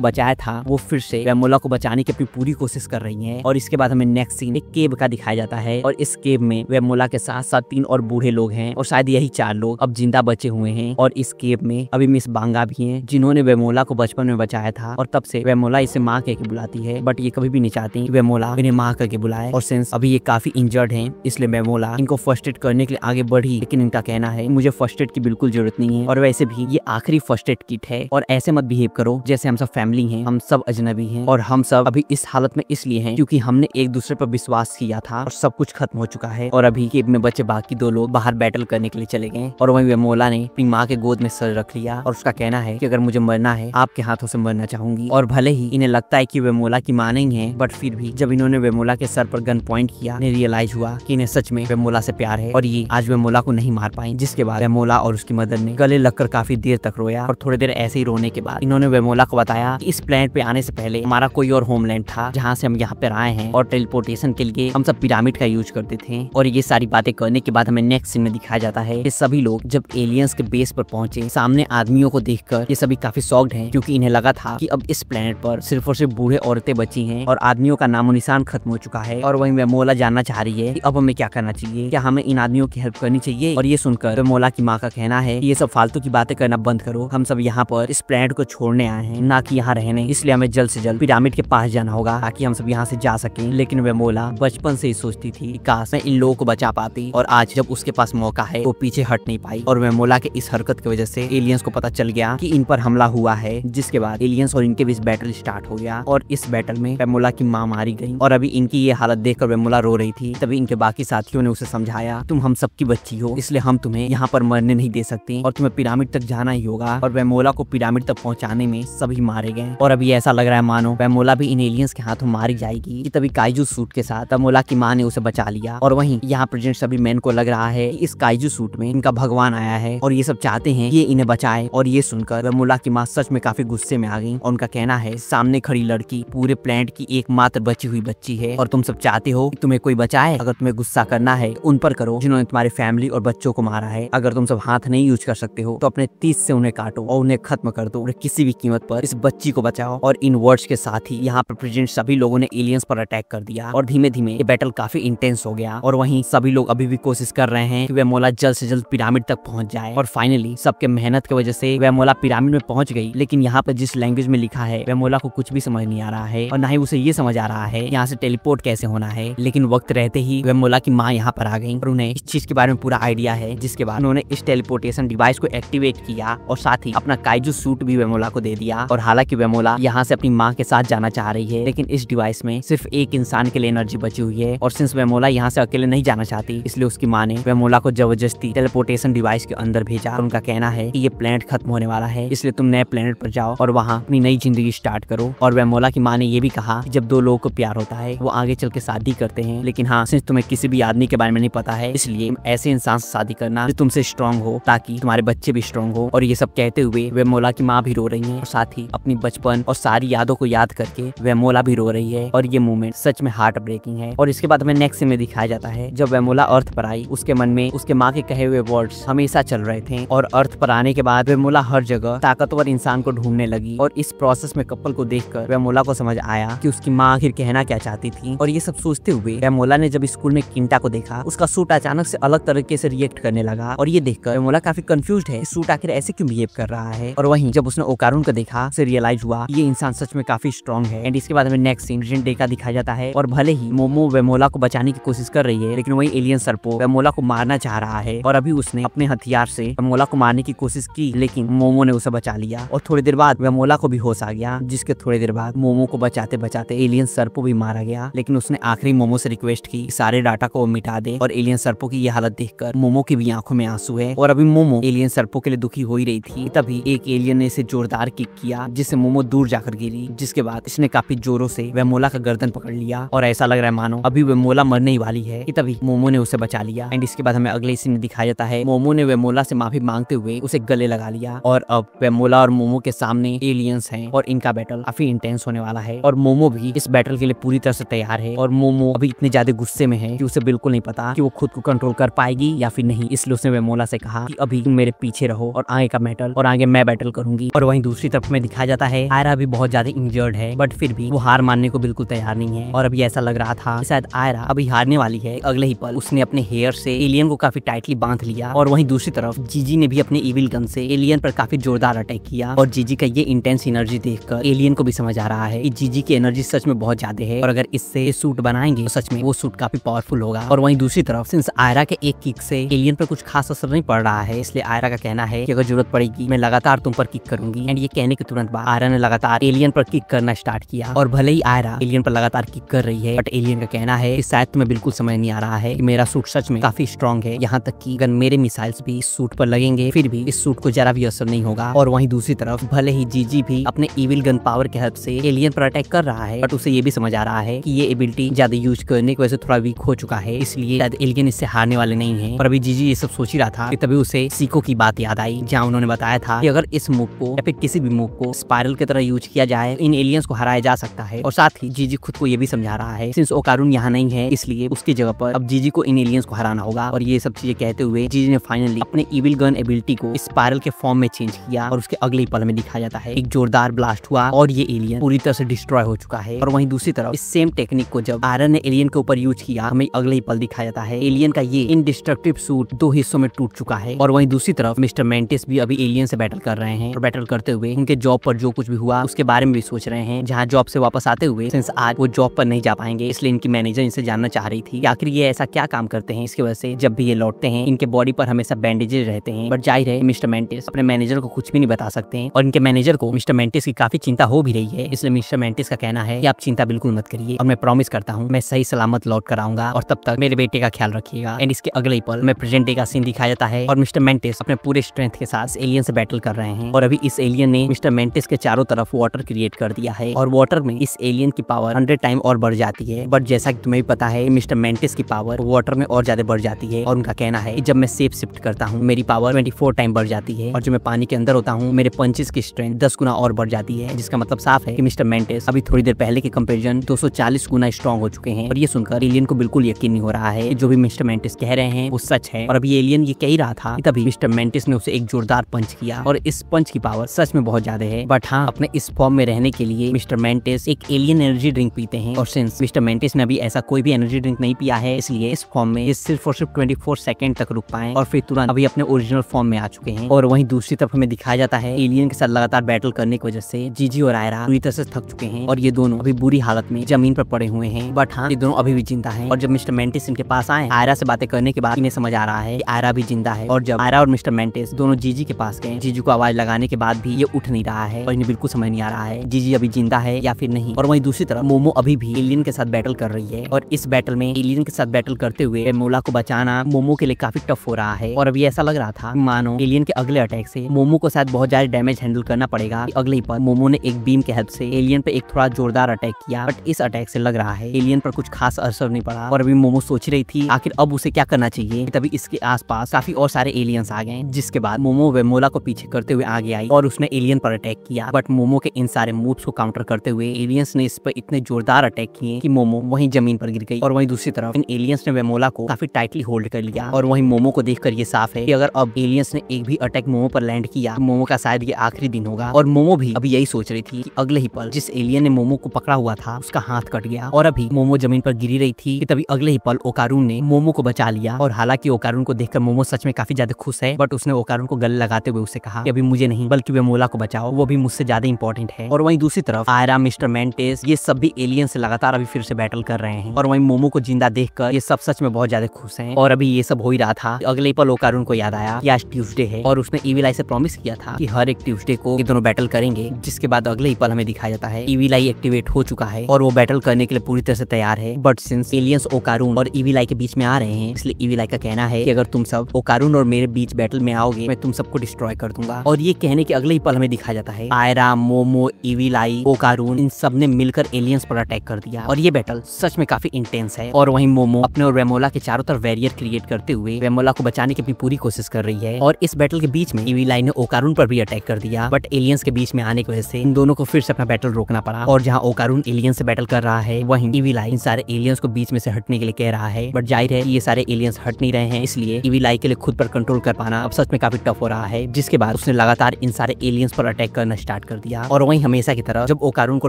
बचाया था वो फिर से वेमोला को बचाने की अपनी पूरी कोशिश कर रही है। और इसके बाद हमें नेक्स्ट सीन एक केव का दिखाया जाता है और इस केव में वेमोला के साथ साथ 3 और बूढ़े लोग हैं और शायद यही 4 लोग अब जिंदा बचे हुए हैं। और इस केव में अभी मिस बांगा भी हैं जिन्होंने वेमोला को बचपन में बचाया था और तब से वेमोला इसे माँ कह के बुलाती है, बट ये कभी भी नहीं चाहती कि वेमोला इन्हें माँ करके बुलाए। और सिंस अभी ये काफी इंजर्ड हैं इसलिए वेमोला इनको फर्स्ट एड करने के लिए आगे बढ़ी, लेकिन इनका कहना है मुझे फर्स्ट एड की बिल्कुल जरूरत नहीं है और वैसे भी ये आखिरी फर्स्ट एड किट है और ऐसे मत बिहेव करो जैसे हम सब फैमिली हैं, हम सब अजनबी हैं और हम सब अभी इस हालत में इसलिए हैं क्योंकि हमने एक दूसरे पर विश्वास किया था और सब कुछ खत्म हो चुका है। और अभी केव में बचे बाकी 2 लोग बाहर बैटल करने के लिए चले गए और वहीं वेमोला ने अपनी माँ के गोद में सर रख लिया और उसका कहना है कि अगर मुझे मरना है आपके हाथों से मरना चाहूंगी। और भले ही इन्हें लगता है कि वेमोला की माँ नहीं है, बट फिर भी जब इन्होंने वेमोला के सर पर गन पॉइंट किया इन्हें रियलाइज हुआ कि इन्हें सच में वेमोला से प्यार है और ये आज वेमोला को नहीं मार पाए। जिसके बाद वेमोला और उसकी मदर ने गले लगकर काफी देर तक रोया और थोड़ी देर ऐसे ही रोने के बाद इन्होंने वेमोला को बताया कि इस प्लेनेट पे आने से पहले हमारा कोई और होमलैंड था जहाँ से हम यहाँ पे आए हैं और टेलीपोर्टेशन के लिए हम सब पिरामिड का यूज करते थे। और ये सारी बातें करने के बाद हमें नेक्स्ट सीन में दिखाया जाता है कि सभी लोग जब एलियंस के बेस पर पहुंचे सामने आदमियों को देखकर ये सभी काफी शॉक्ड हैं क्योंकि इन्हें लगा था कि अब इस प्लेनेट पर सिर्फ और सिर्फ बूढ़े औरतें बची हैं और आदमियों का नामो निशान खत्म हो चुका है। और वहीं वेमोला जानना चाह रही है कि अब हमें क्या करना चाहिए, क्या हमें इन आदमियों की हेल्प करनी चाहिए। और ये सुनकर वेमोला की माँ का कहना है कि ये सब फालतू की बातें करना बंद करो, हम सब यहाँ पर इस प्लेनेट को छोड़ने आए हैं ना कि यहाँ रहने, इसलिए हमें जल्द से जल्द पिरामिड के पास जाना होगा ताकि हम सब यहाँ से जा सकें। लेकिन वेमोला बचपन से ही सोचती थी कि काश मैं इन लोगों को बचा पाती और आज जब उसके पास मौका है वो पीछे हट नहीं पाई। और वेमोला के इस हरकत की वजह से एलियंस को पता चल गया कि इन पर हमला हुआ है, जिसके बाद एलियंस और इनके बीच बैटल स्टार्ट हो गया और इस बैटल में वेमोला की माँ मारी गई। और अभी इनकी ये हालत देखकर वेमोला रो रही थी। तभी इनके बाकी साथियों ने उसे समझाया तुम हम सबकी बच्ची हो इसलिए हम तुम्हें यहाँ पर मरने नहीं दे सकते और तुम्हें पिरामिड तक जाना ही होगा। और वेमोला को पिरामिड तक पहुँचाने में सभी मारे गए और अभी ऐसा लग रहा है मानो वेमोला भी इन एलियंस के हाथों मारी जाएगी कि तभी काइजू सूट के साथ वेमोला की माँ ने उसे बचा लिया। और वहीं यहाँ प्रेजेंट सभी मैन को लग रहा है कि इस काइजू सूट में इनका भगवान आया है और ये सब चाहते हैं ये इन्हें बचाए। और ये सुनकर वेमोला की माँ सच में काफी गुस्से में आ गई और उनका कहना है सामने खड़ी लड़की पूरे प्लेनेट की एकमात्र बची हुई बच्ची है और तुम सब चाहते हो कि तुम्हें कोई बचाए। अगर तुम्हें गुस्सा करना है उन पर करो जिन्होंने तुम्हारी फैमिली और बच्चों को मारा है। अगर तुम सब हाथ नहीं यूज कर सकते हो तो अपने तीर से उन्हें काटो और उन्हें खत्म कर दो और किसी भी कीमत पर इस बच्ची को बचाओ। और इन वर्ड्स के साथ ही यहाँ पर प्रेजेंट सभी लोगों ने एलियंस पर अटैक कर दिया और धीमे धीमे ये बैटल काफी इंटेंस हो गया। और वहीं सभी लोग अभी भी कोशिश कर रहे हैं कि वेमोला जल्द से जल्द पिरामिड तक पहुंच जाए। और फाइनली सबके मेहनत की वजह से वेमोला पिरामिड में पहुंच गई। लेकिन यहाँ पर जिस लैंग्वेज में लिखा है वेमोला को कुछ भी समझ नहीं आ रहा है और ना ही उसे ये समझ आ रहा है यहाँ से टेलीपोर्ट कैसे होना है। लेकिन वक्त रहते ही वेमोला की माँ यहाँ पर आ गई और उन्हें इस चीज के बारे में पूरा आइडिया है, जिसके बाद उन्होंने इस टेलीपोर्टेशन डिवाइस को एक्टिवेट किया और साथ ही अपना काइजू सूट भी वेमोला को दे दिया। और हालांकि वेमोला यहाँ से अपनी माँ के साथ जाना चाह रही है लेकिन इस डिवाइस में सिर्फ एक इंसान के लिए एनर्जी बची हुई है और सिंस वेमोला यहाँ से अकेले नहीं जाना चाहती इसलिए उसकी माँ ने वेमोला को जबरदस्ती टेलीपोर्टेशन डिवाइस के अंदर भेजा। और उनका कहना है कि ये प्लेनेट खत्म होने वाला है इसलिए तुम नए प्लेनेट पर जाओ और वहाँ अपनी नई जिंदगी स्टार्ट करो। और वेमोला की माँ ने ये भी कहा कि जब 2 लोगों को प्यार होता है वो आगे चल के शादी करते हैं, लेकिन हाँ सिंस तुम्हें किसी भी आदमी के बारे में नहीं पता है इसलिए ऐसे इंसान से शादी करना जो तुमसे स्ट्रॉन्ग हो ताकि तुम्हारे बच्चे भी स्ट्रॉन्ग हो। और ये सब कहते हुए वेमोला की माँ भी रो रही है और साथ ही अपनी बचपन और सारी यादों को याद करके वेमोला भी रो रही है और ये मोमेंट सच में हार्ट ब्रेकिंग है। और इसके बाद हमें नेक्स्ट सीन में दिखाया जाता है जब वेमोला अर्थ पर आई उसके मन में उसके माँ के कहे हुए वर्ड्स हमेशा चल रहे थे और अर्थ पर आने के बाद वेमोला हर जगह ताकतवर इंसान को ढूंढने लगी। और इस प्रोसेस में कपल को देखकर वेमोला को समझ आया कि उसकी माँ आखिर कहना क्या चाहती थी। और ये सब सोचते हुए वेमोला ने जब स्कूल में किंटा को देखा उसका सूट अचानक से अलग तरीके से रिएक्ट करने लगा और ये देखकर वेमोला काफी कंफ्यूज्ड है सूट आखिर ऐसे क्यों बिहेव कर रहा है। और वहीं जब उसने ओकारून को देखा उसे रियलाइज हुआ ये इंसान सच में काफी स्ट्रॉन्ग है। एंड इसके बाद हमें नेक्स्ट सीन प्रेजेंट डे का दिखाया जाता है और भले ही मोमो वेमोला को बचाने की कोशिश कर रही है लेकिन वही एलियन सर्पो वेमोला को मारना चाह रहा है और अभी उसने अपने हथियार से वेमोला को मारने की कोशिश की लेकिन मोमो ने उसे बचा लिया। और थोड़ी देर बाद वेमोला को भी होश आ गया जिसके थोड़ी देर बाद मोमो को बचाते बचाते एलियन सर्पो भी मारा गया। लेकिन उसने आखिरी मोमो से रिक्वेस्ट की सारे डाटा को मिटा दे और एलियन सर्पो की ये हालत देखकर मोमो की भी आंखों में आंसू है। और अभी मोमो एलियन सर्पो के लिए दुखी हो ही रही थी तभी एक एलियन ने इसे जोरदार किक किया जिससे मोमो दूर जाकर गिरी, जिसके बाद इसने काफी जोरों से वेमोला का गर्दन पकड़ लिया और ऐसा लग रहा है मानो अभी वेमोला मरने ही वाली है कि तभी मोमो ने उसे बचा लिया। एंड इसके बाद हमें अगले सीन में दिखाया जाता है मोमो ने वेमोला से माफी मांगते हुए उसे गले लगा लिया और अब वेमोला और मोमो के सामने एलियंस हैं और इनका बैटल काफी इंटेंस होने वाला है। और मोमो भी इस बैटल के लिए पूरी तरह से तैयार है और मोमो अभी इतने ज्यादा गुस्से में है कि उसे बिल्कुल नहीं पता कि वो खुद को कंट्रोल कर पाएगी या फिर नहीं, इसलिए उसने वेमोला से कहा कि अभी तुम मेरे पीछे रहो और आगे का बैटल और आगे मैं बैटल करूंगी। और वहीं दूसरी तरफ में दिखाया जाता है आयरा भी बहुत ज्यादा इंजर्ड है, बट फिर भी वो हार मानने को बिल्कुल तैयार नहीं है। और अभी ऐसा लग रहा था शायद आयरा अभी हारने वाली है। अगले ही पल उसने अपने हेयर से एलियन को काफी टाइटली बांध लिया। और वहीं दूसरी तरफ जीजी ने भी अपने इविल गन से एलियन पर काफी जोरदार अटैक किया। और जीजी का ये इंटेंस एनर्जी देखकर एलियन को भी समझ आ रहा है कि जीजी की एनर्जी सच में बहुत ज्यादा है, और अगर इससे सूट बनाएंगे तो सच में वो सूट काफी पावरफुल होगा। और वहीं दूसरी तरफ सिंस आयरा के एक किक से एलियन पर कुछ खास असर नहीं पड़ रहा है, इसलिए आयरा का कहना है कि अगर जरूरत पड़ेगी मैं लगातार तुम पर किक करूंगी। एंड ये कहने के तुरंत बाद आयरा ने लगातार एलियन पर किक करना स्टार्ट किया। और भले ही आयरा एलियन पर लगातार किक कर रही है, बट एलियन का कहना है कि शायद तुम्हें बिल्कुल समझ नहीं आ रहा है कि मेरा सूट सच में काफी स्ट्रॉन्ग है, यहाँ तक कि अगर मेरे मिसाइल्स भी इस सूट पर लगेंगे फिर भी इस सूट को जरा भी असर नहीं होगा। और वहीं दूसरी तरफ भले ही जीजी भी अपने इविल गन पावर के हेल्प से एलियन पर अटैक कर रहा है, बट उसे ये भी समझ आ रहा है कि ये एबिलिटी ज्यादा यूज करने की वजह से थोड़ा वीक हो चुका है, इसलिए शायद एलियन इससे हारने वाले नहीं है। और अभी जीजी ये सब सोच ही रहा था कि तभी उसे सीको की बात याद आई, जहाँ उन्होंने बताया था कि अगर इस मूव को या फिर किसी भी मूव को स्पाइरल की तरह यूज किया जाए इन एलियंस को हराया जा सकता है। और साथ ही जीजी खुद को ये भी समझा रहा है सिंस ओकारुन यहाँ नहीं है, इसलिए उसकी जगह पर अब जीजी को इन एलियंस को हराना होगा। और ये सब चीजें कहते हुए जीजी ने फाइनली अपने इविल गन एबिलिटी को स्पाइरल के फॉर्म में चेंज किया। और उसके अगले ही पल में दिखाया जाता है एक जोरदार ब्लास्ट हुआ और ये एलियन पूरी तरह से डिस्ट्रॉय हो चुका है। और वहीं दूसरी तरफ इस सेम टेक्निक को जब आयरन ने एलियन के ऊपर यूज किया, हमें अगले ही पल दिखाया जाता है एलियन का ये इंडिस्ट्रक्टिव सूट 2 हिस्सों में टूट चुका है। और वहीं दूसरी तरफ मिस्टर मेंटिस भी अभी एलियन से बैटल कर रहे हैं, और बैटल करते हुए उनके जॉब पर जो कुछ भी हुआ उसके बारे में भी सोच रहे हैं। जहाँ जॉब से वापस आते हुए सिंस आज वो जॉब पर नहीं जा पाएंगे, इसलिए इनकी मैनेजर इनसे जानना चाह रही थी कि आखिर ये ऐसा क्या काम करते हैं इसकी वजह से जब भी ये लौटते हैं इनके बॉडी पर हमेशा बैंडेजेस रहते हैं। बट जाहिर है मिस्टर मेंटिस अपने मैनेजर को कुछ भी नहीं बता सकते हैं, और इनके मैनेजर को मिस्टर मेंटिस की काफी चिंता हो भी रही है, इसलिए मिस्टर मेंटिस का कहना है कि आप चिंता बिल्कुल मत करिए और मैं प्रॉमिस करता हूँ मैं सही सलामत लौट कर आऊंगा, और तब तक मेरे बेटे का ख्याल रखिएगा। एंड इसके अगले ही पल में प्रेजेंट डे का सीन दिखाया जाता है, और मिस्टर मेंटिस अपने पूरे स्ट्रेंथ के साथ एलियन से बैटल कर रहे हैं। और अभी इस एलियन ने मिस्टर मेंटिस के चारों तरफ वाटर क्रिएट कर दिया है, और वाटर में इस एलियन की पावर 100 टाइम और बढ़ जाती है। बट जैसा कि तुम्हें भी पता है मिस्टर मेंटिस की पावर वाटर में और ज्यादा बढ़ जाती है, और उनका कहना है कि जब मैं शेप शिफ्ट करता हूँ मेरी पावर 24 टाइम बढ़ जाती है, और जब मैं पानी के अंदर होता हूँ मेरे पंचेस की स्ट्रेंथ 10 गुना और बढ़ जाती है, जिसका मतलब साफ है कि मिस्टर मेंटिस अभी थोड़ी देर पहले के कंपैरिजन 240 गुना स्ट्रॉन्ग हो चुके हैं। और ये सुनकर एलियन को बिल्कुल यकीन नहीं हो रहा है जो भी मिस्टर मेंटिस कह रहे हैं वो सच है। और अभी एलियन ये कह ही रहा था तभी मिस्टर मेंटिस ने उसे एक जोरदार पंच किया, और इस पंच की पावर सच में बहुत ज्यादा है। बट हाँ, अपने इस फॉर्म में रहने के लिए मिस्टर मेंटिस एक एलियन एनर्जी ड्रिंक पीते हैं, और सिंस मिस्टर मेंटिस ने अभी ऐसा कोई भी एनर्जी ड्रिंक नहीं पिया है, इसलिए इस फॉर्म में ये सिर्फ और सिर्फ 24 सेकंड तक रुक पाए और फिर तुरंत अभी अपने ओरिजिनल फॉर्म में आ चुके हैं। और वहीं दूसरी तरफ हमें दिखाया जाता है एलियन के साथ लगातार बैटल करने की वजह से जीजी और आयरा पूरी तरह से थक चुके हैं, और ये दोनों अभी बुरी हालत में जमीन पर पड़े हुए हैं। बट हाँ, ये दोनों अभी भी जिंदा हैं। और जब मिस्टर मेंटिस इनके पास आए आयरा से बातें करने के बाद इन्हें समझ आ रहा है कि आयरा भी जिंदा है। और जब आयरा और मिस्टर मेंटिस दोनों जीजी के पास गए, जीजी को आवाज लगाने के बाद भी ये उठ नहीं रहा है, और इन्हें बिल्कुल समझ नहीं आ रहा है जीजी अभी जिंदा है या फिर नहीं। और वहीं दूसरी तरफ मोमो अभी भी एलियन के साथ बैटल कर रही है, और इस बैटल में एलियन के साथ बैटल करते हुए वेमोला को बचाना मोमो के लिए काफी टफ हो रहा है। और अभी ऐसा लग रहा था मानो एलियन के अगले अटैक से मोमो को शायद बहुत ज्यादा डैमेज हैंडल करना पड़ेगा। अगले ही पर मोमो ने एक बीम के हेल्प से एलियन पे एक थोड़ा जोरदार अटैक किया, बट इस अटैक से लग रहा है एलियन पर कुछ खास असर नहीं पड़ा। और अभी मोमो सोच रही थी आखिर अब उसे क्या करना चाहिए, तभी इसके आसपास काफी और सारे एलियंस आ गए, जिसके बाद मोमो वेमोला को पीछे करते हुए आगे आई और उसने एलियन पर अटैक किया। बट मोमो के इन सारे मूव्स को काउंटर करते हुए एलियंस ने इस पर इतने जोरदार अटैक किए कि मोमो वहीं जमीन पर गिर गई। और वहीं दूसरी तरफ इन एलियंस ने वेमोला को काफी टाइटली होल्ड कर लिया, और वहीं मोमो को देखकर ये साफ है कि अगर अब एलियंस ने एक भी अटैक मोमो पर लैंड किया तो मोमो का शायद ये आखिरी दिन होगा। और मोमो भी अभी यही सोच रही थी कि अगले ही पल जिस एलियन ने मोमो को पकड़ा हुआ था उसका हाथ कट गया, और अभी मोमो जमीन पर गिरी रही थी कि तभी अगले ही पल ओकारुन ने मोमो को बचा लिया। और हालांकि ओकारुन को देखकर मोमो सच में काफी ज्यादा खुश है, बट उसने ओकारुन को गले लगाते हुए उससे कहा कि अभी मुझे नहीं बल्कि वेमोला को बचाओ, वो भी मुझसे ज्यादा इंपॉर्टेंट है। और वहीं दूसरी तरफ आयरा, मिस्टर मेंटिस ये सब भी एलियन से लगातार अभी फिर से बैटल कर रहे हैं, और वहीं मोमो को जिंदा देखकर ये सब सच में बहुत ज्यादा खुश हैं। और अभी ये सब हो ही रहा था, अगले पल ओकारुन को याद आया कि आज ट्यूसडे है, और उसने इविल आई से प्रॉमिस किया था कि हर एक ट्यूसडे को ये दोनों बैटल करेंगे। जिसके बाद अगले ही पल हमें दिखाया जाता है इविल आई एक्टिवेट हो चुका है और वो बैटल करने के लिए पूरी तरह से तैयार है। बट सिंस एलियंस ओकारुन और इविल आई के बीच में आ रहे हैं, इसलिए इविल आई का कहना है कि अगर तुम सब ओकारुन और मेरे बीच बैटल में आओगे मैं तुम सबको डिस्ट्रॉय कर दूंगा। और ये कहने के अगले ही पल हमें दिखाया जाता है आयरा, मोमो, इविल आई, ओकारुन इन सब ने मिलकर एलियंस पर अटैक कर दिया, और ये बैटल सच में काफी इंटेंस है। और वहीं मोमो अपने और वेमोला के चारों तरफ बैरियर क्रिएट करते हुए वेमोला को बचाने की अपनी पूरी कोशिश कर रही है। और इस बैटल के बीच में इविल आई ने ओकारुन पर भी अटैक कर दिया, बट एलियंस के बीच में आने की वजह से इन दोनों को फिर से अपना बैटल रोकना पड़ा। और जहाँ ओकारुन एलियंस से बैटल कर रहा है वहीं इविल आई इन सारे एलियंस को बीच में से हटने के लिए कह रहा है, बट जाहिर है ये सारे एलियंस हट नहीं रहे हैं, इसलिए इविल आई के लिए खुद पर कंट्रोल कर पाना अब सच में काफी टफ हो रहा है। जिसके बाद उसने लगातार इन सारे एलियंस पर अटैक करना स्टार्ट कर दिया। और वहीं हमेशा की तरह जब ओकारून को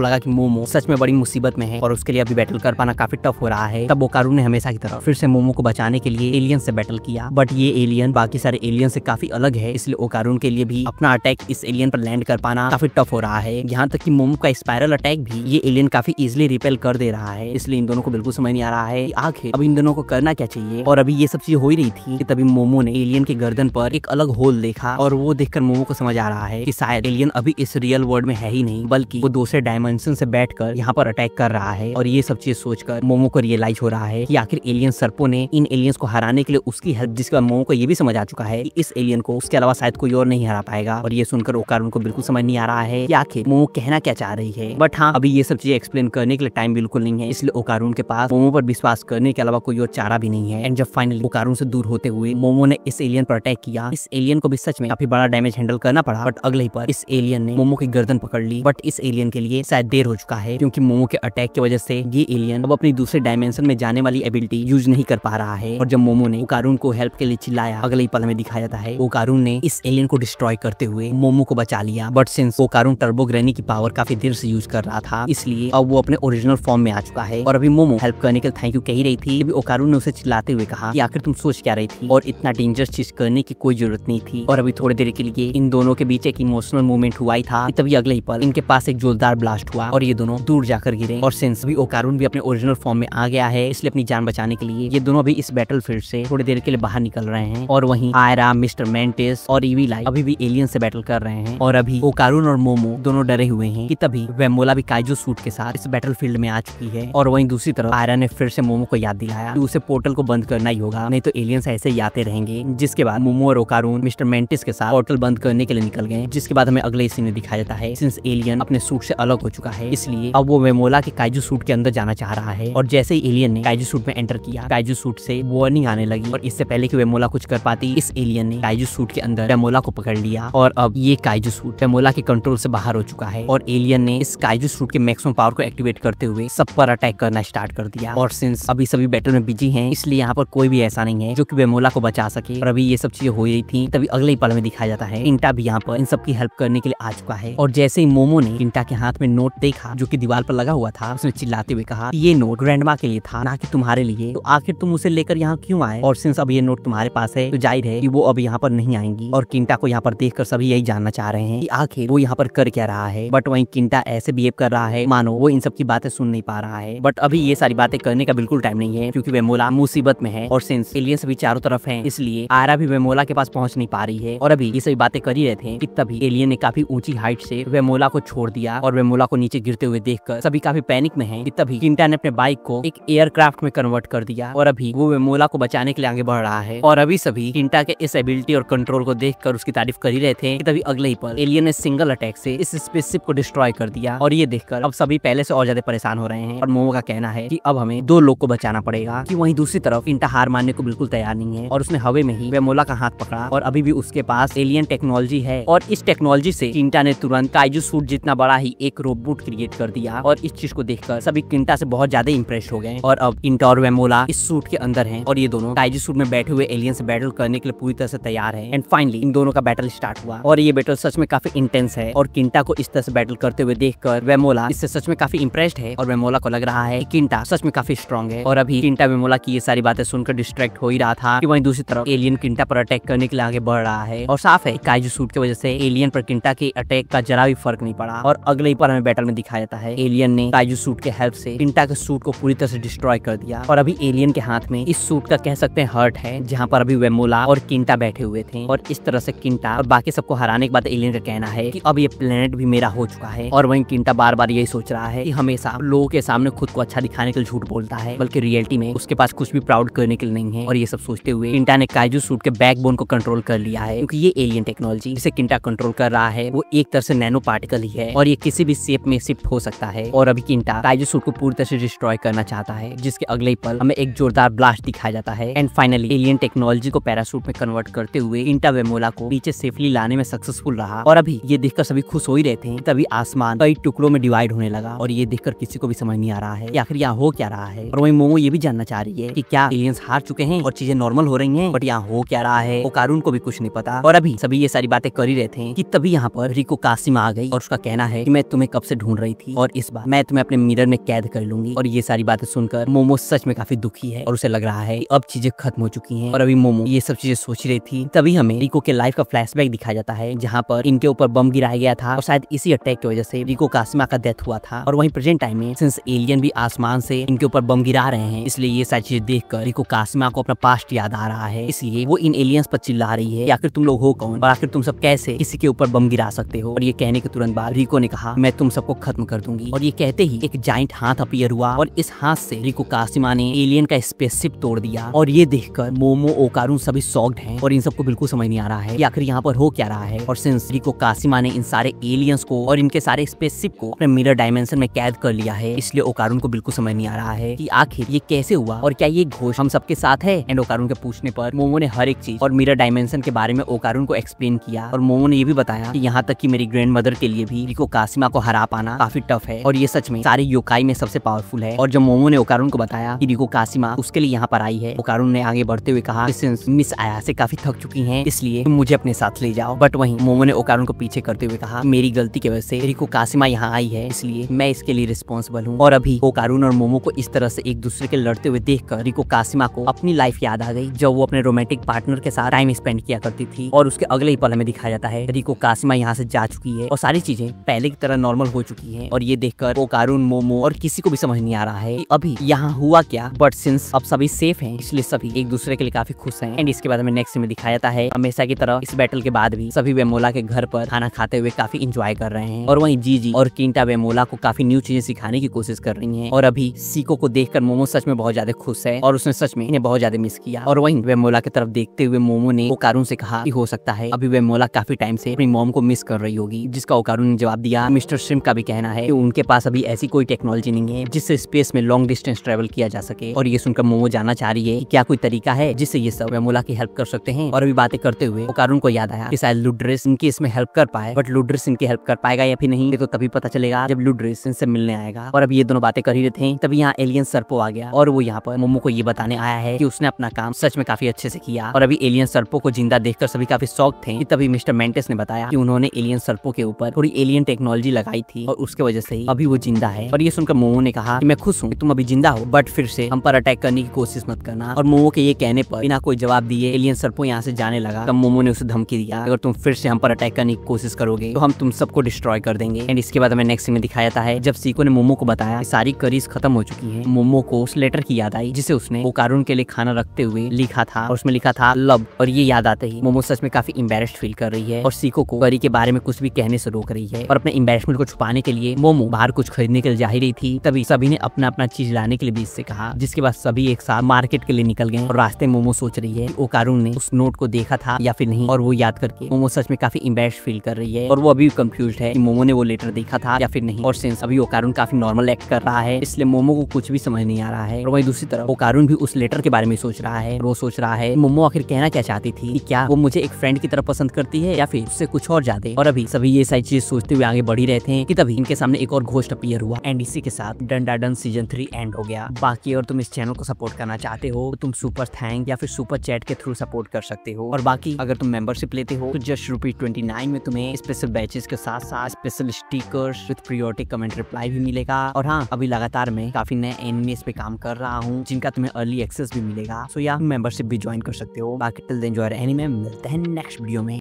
लगा कि मोमो सच में बड़ी मुसीबत में है और उसके लिए अभी बैटल कर पाना काफी टफ हो रहा है, तब ओकारून ने हमेशा की तरह फिर से मोमो को बचाने के लिए एलियन से बैटल किया। बट ये एलियन बाकी सारे एलियन से काफी अलग है, इसलिए ओकारून के लिए भी अपना अटैक इस एलियन पर लैंड कर पाना काफी टफ हो रहा है। यहाँ तक कि मोमो का स्पाइरल अटैक भी ये एलियन काफी इजिली रिपेल कर दे रहा है। इसलिए इन दोनों को बिल्कुल समझ नहीं आ रहा है आखिर अब इन दोनों को करना क्या चाहिए। और अभी ये सब चीज हो ही रही थी कि तभी मोमो ने एलियन के गर्दन पर एक अलग होल देखा और वो देखकर मोमो को समझ आ रहा है कि शायद एलियन अभी इस रियल वर्ल्ड में है ही नहीं, बल्कि वो दूसरे डायमेंशन से बैठकर यहाँ पर अटैक कर रहा है। और ये सब चीज सोचकर मोमो को रियलाइज हो रहा है कि आखिर एलियन सर्पो ने इन एलियंस को हराने के लिए उसकी हेल्प, जिसके बाद मोमो को ये भी समझ आ चुका है कि इस एलियन को उसके अलावा शायद कोई और नहीं हरा पाएगा। और ये सुनकर ओकारून को बिल्कुल समझ नहीं आ रहा है कि आखिर मोमो कहना क्या चाह रही है। बट हाँ, अभी ये सब चीजें एक्सप्लेन करने के लिए टाइम बिल्कुल नहीं है, इसलिए ओकारून के पास मोमो पर विश्वास करने के अलावा कोई और चारा भी नहीं है। एंड जब फाइनली ओकारून से दूर होते हुए मोमो ने इस एलियन पर अटैक किया, इस एलियन को भी सच में काफी बड़ा डैमेज हैंडल करना पड़ा। बट अगले ही पर इस एलियन ने मोमो की गर्दन पकड़ ली। बट इस एलियन के लिए शायद देर हो चुका है, क्योंकि मोमो के अटैक की वजह से ये एलियन अब अपनी दूसरे डायमेंशन में जाने वाली एबिलिटी यूज नहीं कर पा रहा है। और जब मोमो ने ओकारून को हेल्प के लिए चिल्लाया, अगले ही पल में दिखाया जाता है ओकारून ने इस एलियन को डिस्ट्रॉय करते हुए मोमो को बचा लिया। बट सिंस ओकारून टर्बो ग्रैनी की पावर काफी देर से यूज कर रहा था, इसलिए अब वो अपने ओरिजिनल फॉर्म में आ चुका है। और अभी मोमो हेल्प करने के लिए थैंक यू कह रही थी, अभी ओकारून ने उसे चिल्लाते हुए कहा कि आखिर तुम सोच क्या रही थी और इतना डेंजरस चीज करने की कोई जरूरत नहीं थी। और अभी थोड़ी देर के लिए इन दोनों के बीच एक इमोशनल मूवमेंट हुआ ही था, तभी अगले ही पल इनके पास एक जोरदार ब्लास्ट हुआ और ये दोनों दूर जाकर गिरे। और सिंस भी ओकारून भी अपने ओरिजिनल फॉर्म में आ गया है, इसलिए अपनी जान बचाने के लिए ये दोनों भी इस बैटल फील्ड से थोड़ी देर के लिए बाहर निकल रहे हैं। और वहीं आयरा, मिस्टर मेंटिस और ईवी लाइट अभी भी एलियन से बैटल कर रहे हैं। और अभी ओकारून और मोमो दोनों डरे हुए हैं कि तभी वेमोला भी काइजू सूट के साथ इस बैटल फील्ड में आ चुकी है। और वहीं दूसरी तरफ आयरा ने फिर से मोमो को याद दिलाया कि उसे पोर्टल को बंद करना ही होगा, नहीं तो एलियंस ऐसे ही आते रहेंगे। जिसके बाद मोमो और ओकारून मिस्टर मेंटिस के साथ पोर्टल बंद करने के लिए निकल गए। जिसके बाद हमें अगले सीन में दिखाया जाता है सिंस एलियन अपने सूट से अलग हो चुका है, इसलिए अब वो वेमोला के काइजू सूट के अंदर जाना चाह रहा है। और जैसे ही एलियन ने काइजू सूट में एंटर किया, काइजू सूट से वार्निंग आने लगी। और इससे पहले कि वेमोला कुछ कर पाती, इस एलियन ने काइजू सूट के अंदर वेमोला को पकड़ लिया। और अब ये काइजू सूट वेमोला के कंट्रोल से बाहर हो चुका है। और एलियन ने इस काइजू सूट के मैक्सिमम पावर को एक्टिवेट करते हुए सब पर अटैक करना स्टार्ट कर दिया। और सिंस अभी सभी बैटल में बिजी हैं, इसलिए यहाँ पर कोई भी ऐसा नहीं है जो कि वेमोला को बचा सके। और अभी ये सब चीजें हो रही थी, तभी अगले ही पल में दिखाया जाता है किंटा भी यहाँ पर इन सब की हेल्प करने के लिए आ चुका है। और जैसे ही मोमो ने किंटा के हाथ में नोट देखा जो कि दीवार पर लगा हुआ था, उसने चिल्लाते हुए कहा ये नोट ग्रैंडमा के लिए था, ना कि तुम्हारे लिए, तो आखिर तुम उसे लेकर यहाँ क्यों आए? और सिंस अब ये नोट तुम्हारे पास है, तो जाहिर है कि वो अब यहाँ पर नहीं आएंगी। और किंटा को यहाँ पर देखकर सभी यही जानना चाह रहे हैं कि आखिर वो यहाँ पर कर क्या रहा है। बट वहीं किंटा ऐसे बिहेव कर रहा है मानो वो इन सब की बातें सुन नहीं पा रहा है। बट अभी ये सारी बातें करने का बिल्कुल टाइम नहीं है, क्योंकि वेमोला मुसीबत में है। और सिंस एलियंस भी चारों तरफ है, इसलिए आयरा भी वेमोला के पास पहुंच नहीं पा रही है। और अभी ये सभी बातें कर ही रहे थे कि तभी एलियन ने काफी ऊंची हाइट से वेमोला को छोड़ दिया। और वेमोला को नीचे गिरते हुए देखकर सभी काफी पैनिक में हैं कि तभी किंटा ने अपने बाइक को एक एयरक्राफ्ट में कन्वर्ट कर दिया। और अभी वो वेमोला को बचाने के लिए आगे बढ़ रहा है। और अभी सभी किंटा के इस एबिलिटी और कंट्रोल को देखकर उसकी तारीफ कर ही रहे थे कि तभी अगले ही पल एलियन ने सिंगल अटैक से इस स्पेसशिप को डिस्ट्रॉय कर दिया। और ये देखकर अब सभी पहले से और ज्यादा परेशान हो रहे हैं। और मोमो का कहना है कि अब हमें 2 लोग को बचाना पड़ेगा। कि वहीं दूसरी तरफ किंटा हार मानने को बिल्कुल तैयार नहीं है और उसने हवे में ही वेमोला का हाथ पकड़ा। और अभी भी उसके पास एलियन टेक्नोलॉजी है। और इस टेक्नोलॉजी से किंटा ने तुरंत काइजू सूट जितना बड़ा ही एक रोबोट क्रिएट कर दिया। और इस चीज को देखकर सभी किंटा से बहुत ज्यादा इंप्रेस हो गए। और अब किंटा और वेमोला इस सूट के अंदर हैं और ये दोनों काइजू सूट में बैठे हुए एलियन से बैटल करने के लिए पूरी तरह से तैयार हैं। एंड फाइनली इन दोनों का बैटल स्टार्ट हुआ और ये बैटल सच में काफी इंटेंस है। और किंटा को इस तरह से बैटल करते हुए देखकर वेमोला इससे सच में काफी इंप्रेस्ड है। और वेमोला को लग रहा है कि किंटा सच में काफी स्ट्रॉन्ग है। और अभी किंटा वेमोला की ये सारी बातें सुनकर डिस्ट्रैक्ट हो ही रहा था कि वहीं दूसरी तरफ एलियन किंटा पर अटैक करने के लिए आगे बढ़ रहा है। और साफ है काइजू सूट की वजह से एलियन पर किंटा के अटैक का जरा भी फर्क नहीं पड़ा। और अगले ही पर हमें बैटल में दिखाया जाता है एलियन ने काइजू सूट के हेल्प से किंटा के सूट को पूरी तरह से डिस्ट्रॉय कर दिया। और अभी एलियन के हाथ में इस सूट का कह सकते हैं हर्ट है, जहाँ पर अभी वेमोला और किंटा बैठे हुए थे। और इस तरह से किंटा और बाकी सबको हराने के बाद एलियन का कहना है कि अब ये प्लेनेट भी मेरा हो चुका है। और वहीं किंटा बार बार यही सोच रहा है कि हमेशा लोगों के सामने खुद को अच्छा दिखाने के लिए झूठ बोलता है, बल्कि रियलिटी में उसके पास कुछ भी प्राउड करने के लिए नहीं है। और ये सब सोचते हुए किंटा ने काइजू सूट के बैकबोन को कंट्रोल कर लिया है, क्योंकि ये एलियन टेक्नोलॉजी जिसे किंटा कंट्रोल कर रहा है वो एक तरह से नैनो पार्टिकल ही है और ये किसी भी शेप में शिफ्ट हो सकता है। और अभी किंटा काइजू सूट को पूरी तरह से डिस्ट्रॉय करना चाहता है, जिसके अगले ही पल हमें एक जोरदार ब्लास्ट दिखाया जाता है। एंड फाइनली एलियन टेक्नोलॉजी को पैरासूट में कन्वर्ट करते हुए किंटा वेमोला को नीचे सेफली लाने में सक्सेसफुल रहा। और अभी ये देखकर सभी खुश हो ही रहे थे, तभी आसमान कई टुकड़ों में डिवाइड होने लगा। और ये देखकर किसी को भी समझ नहीं आ रहा है कि आखिर यहाँ हो क्या रहा है। और वहीं मोमो ये भी जानना चाह रही है कि क्या एलियंस हार चुके हैं और चीजें नॉर्मल हो रही हैं, बट यहाँ हो क्या रहा है ओकारून को भी कुछ नहीं पता। और अभी सभी ये सारी बातें कर ही रहे थे कि तभी यहाँ पर रिको कासिमा आ गई और उसका कहना है कि मैं तुम्हें कब से ढूंढ रही थी और इस बार मैं तुम्हें अपने मिरर में कैद कर लूंगी। और ये सारी बातें सुनकर मोमो सच में काफी दुखी है और उसे लग रहा है कि अब चीजें खत्म हो चुकी हैं। और अभी मोमो ये सब चीजें सोच रही थी, तभी हमें रिको के लाइफ का फ्लैशबैक दिखाया जाता है जहाँ पर इनके ऊपर बम गिराया गया था और शायद इसी अटैक की वजह से रिको कासिमा का डेथ हुआ था। और वहीं प्रेजेंट टाइम में सिंस एलियन भी आसमान से इनके ऊपर बम गिरा रहे हैं, इसलिए ये सारी चीजें देखकर रिको कासिमा को अपना पास्ट याद आ रहा है। इसलिए वो इन एलियंस पर चिल्ला रही है कि आखिर तुम लोग हो कौन और आखिर तुम सब कैसे किसी के ऊपर बम गिरा सकते हो। और ये कहने के तुरंत बाद रिको ने कहा मैं तुम सबको खत्म कर दूंगी। और ये कहते ही एक जाइंट हाथ अपीयर हुआ और इस हाथ से रिको कासिमा ने एलियन का स्पेसशिप तोड़ दिया। और ये देखकर मोमो ओकारुन सभी शॉक्ड हैं और इन सबको बिल्कुल समझ नहीं आ रहा है कि आखिर यहाँ पर हो क्या रहा है। और सिंस रिको कासिमा ने इन सारे एलियंस को और इनके सारे स्पेसशिप को अपने मिरर डायमेंशन में कैद कर लिया है, इसलिए ओकारुन को बिल्कुल समझ नहीं आ रहा है कि आखिर ये कैसे हुआ और क्या ये घोष हम सबके साथ है। एंड ओकारुन के पूछने पर मोमो ने हर एक चीज और मिरर डायमेंशन के बारे में ओकारुन को एक्सप्लेन किया। और मोमो ने ये भी बताया कि यहाँ तक कि मेरी ग्रैंड मदर के लिए भी रिको कासिमा को हरा पाना काफी टफ है और ये सच में सारे योकाई में सबसे पावरफुल है। और जब मोमो ने ओकारुन को बताया कि रिको कासिमा उसके लिए यहाँ पर आई है, ओकारुन ने आगे बढ़ते हुए कहा सिंस मिस आया से काफी थक चुकी हैं, इसलिए तुम मुझे अपने साथ ले जाओ। बट वहीं मोमो ने ओकारुन को पीछे करते हुए कहा मेरी गलती की वजह से रिको कासिमा यहाँ आई है, इसलिए मैं इसके लिए रिस्पॉन्सिबल हूँ। और अभी ओकारुन और मोमो को इस तरह से एक दूसरे के लड़ते हुए देखकर रिको कासिमा को अपनी लाइफ याद आ गई जब वो अपने रोमांटिक पार्टनर के साथ टाइम स्पेंड किया करती थी। और उसके अगले ही पल हमें दिखाया जाता है रिको कासिमा यहाँ से जा चुकी है और सारी चीजें पहले की तरह नॉर्मल हो चुकी हैं। और ये देखकर ओकारुन, मोमो और किसी को भी समझ नहीं आ रहा है कि अभी यहाँ हुआ क्या। बट सिंस अब सभी सेफ हैं, इसलिए सभी एक दूसरे के लिए काफी खुश हैं। एंड इसके बाद हमें नेक्स्ट में दिखाया जाता है हमेशा की तरह इस बैटल के बाद भी सभी वेमोला के घर पर खाना खाते हुए काफी इंजॉय कर रहे हैं। और वहीं जीजी और किंटा वेमोला को काफी न्यू चीजें सिखाने की कोशिश कर रही हैं। और अभी सीको को देखकर मोमो सच में बहुत ज्यादा खुश है और उसने सच में इन्हें बहुत ज्यादा मिस किया। और वहीं वेमोला की तरफ देखते हुए मोमो ने ओकारुन से कहा कि हो सकता है अभी वेमोला काफी टाइम से अपनी मॉम को मिस कर रही होगी, जिसका ओकारुन ने जवाब दिया मिस्टर श्रिम्प का भी कहना है कि उनके पास अभी ऐसी कोई टेक्नोलॉजी नहीं है जिससे स्पेस में लॉन्ग डिस्टेंस ट्रेवल किया जा सके। और ये सुनकर मोमो जानना चाह रही है कि क्या कोई तरीका है जिससे ये सब वेमोला की हेल्प कर सकते हैं। और अभी बातें करते हुए ओकारुन को याद आया कि शायद लुड्रिस इनकी इसमें हेल्प कर पाए, बट लुड्रिस इनकी हेल्प कर पाएगा या फिर नहीं ये तो तभी पता चलेगा जब लुड्रिस इनसे मिलने आएगा। और अब ये दोनों बातें कर ही रहे थे तभी यहाँ एलियन सर्पो आ गया और वो यहाँ पर मोमो को ये बताने आया है कि उसने अपना काम सच में काफी अच्छे से किया। और अभी एलियन सर्पो को जिंदा देखकर सभी काफी शॉक थे कि तभी मिस्टर मेंटेस ने बताया कि उन्होंने एलियन सर्पो के ऊपर थोड़ी एलियन टेक्नोलॉजी लगाई थी और उसके वजह से ही अभी वो जिंदा है। और ये सुनकर मोमो ने कहा कि मैं खुश हूँ तुम अभी जिंदा हो, बट फिर से हम पर अटैक करने की कोशिश मत करना। और मोमो के ये कहने पर बिना कोई जवाब दिए एलियन सर्पो यहाँ से जाने लगा। तब मोमो ने उसे धमकी दिया अगर तुम फिर से हम पर अटैक करने की कोशिश करोगे तो हम तुम सबको डिस्ट्रॉय कर देंगे। एंड इसके बाद हमें नेक्स्ट सीन में दिखाया जाता है जब सीको ने मोमो को बताया सारी करीज खत्म हो चुकी है, मोमो को उस लेटर की याद आई जिसे उसने ओकारुन के लिए खाना रखते हुए लिखा था और उसमें लिखा था लव। और ये याद आते ही मोमो सच में काफी एम्बैरेस्ड फील कर रही है और सीको को करी के बारे में कुछ भी कहने से रोक रही है। और अपने एम्बैरेसमेंट को छुपाने के लिए मोमो बाहर कुछ खरीदने के लिए जा ही रही थी, तभी सभी ने अपना अपना चीज लाने के लिए बीच से कहा, जिसके बाद सभी एक साथ मार्केट के लिए निकल गए। और रास्ते मोमो सोच रही है ओकारुन ने उस नोट को देखा था या फिर नहीं, और वो याद करके मोमो सच में काफी एम्बैरेस्ड फील कर रही है और वो अभी कंफ्यूज्ड है कि मोमो ने वो लेटर देखा था या फिर नहीं। और सिंस अभी ओकारुन काफी नॉर्मल एक्ट कर रहा है इसलिए मोमो को कुछ भी समझ नहीं आ रहा है। और वहीं दूसरी तरफ ओकारुन भी उस लेटर के बारे में सोच रहा है। वो सोच रहा है मोमो आखिर कहना क्या चाहती थी, क्या वो मुझे एक फ्रेंड की तरह पसंद करती है या फिर उससे कुछ और ज्यादा। और अभी सभी ये सारी चीज सोचते हुए आगे बढ़ ही रहे थे कि तभी इनके सामने एक और घोस्ट अपीयर हुआ। एंड इसी के साथ डंडाडन सीजन 3 एंड हो गया। बाकी अगर तुम इस चैनल को सपोर्ट करना चाहते हो तो तुम सुपर थैंक या फिर सुपर चैट के थ्रू सपोर्ट कर सकते हो। और बाकी अगर तुम मेंबरशिप लेते हो तो जस्ट ₹29 में तुम्हें स्पेशल बैचेस के साथ साथ special stickers with priority comment reply भी मिलेगा। और हाँ, अभी लगातार मैं काफी नए एनिमेस पे काम कर रहा हूँ जिनका तुम्हें अर्ली एक्सेस भी मिलेगा। सो या मेंबरशिप भी ज्वाइन कर सकते हो। बाकी टिल देन एंजॉय एनीमे, मिलते हैं नेक्स्ट वीडियो में।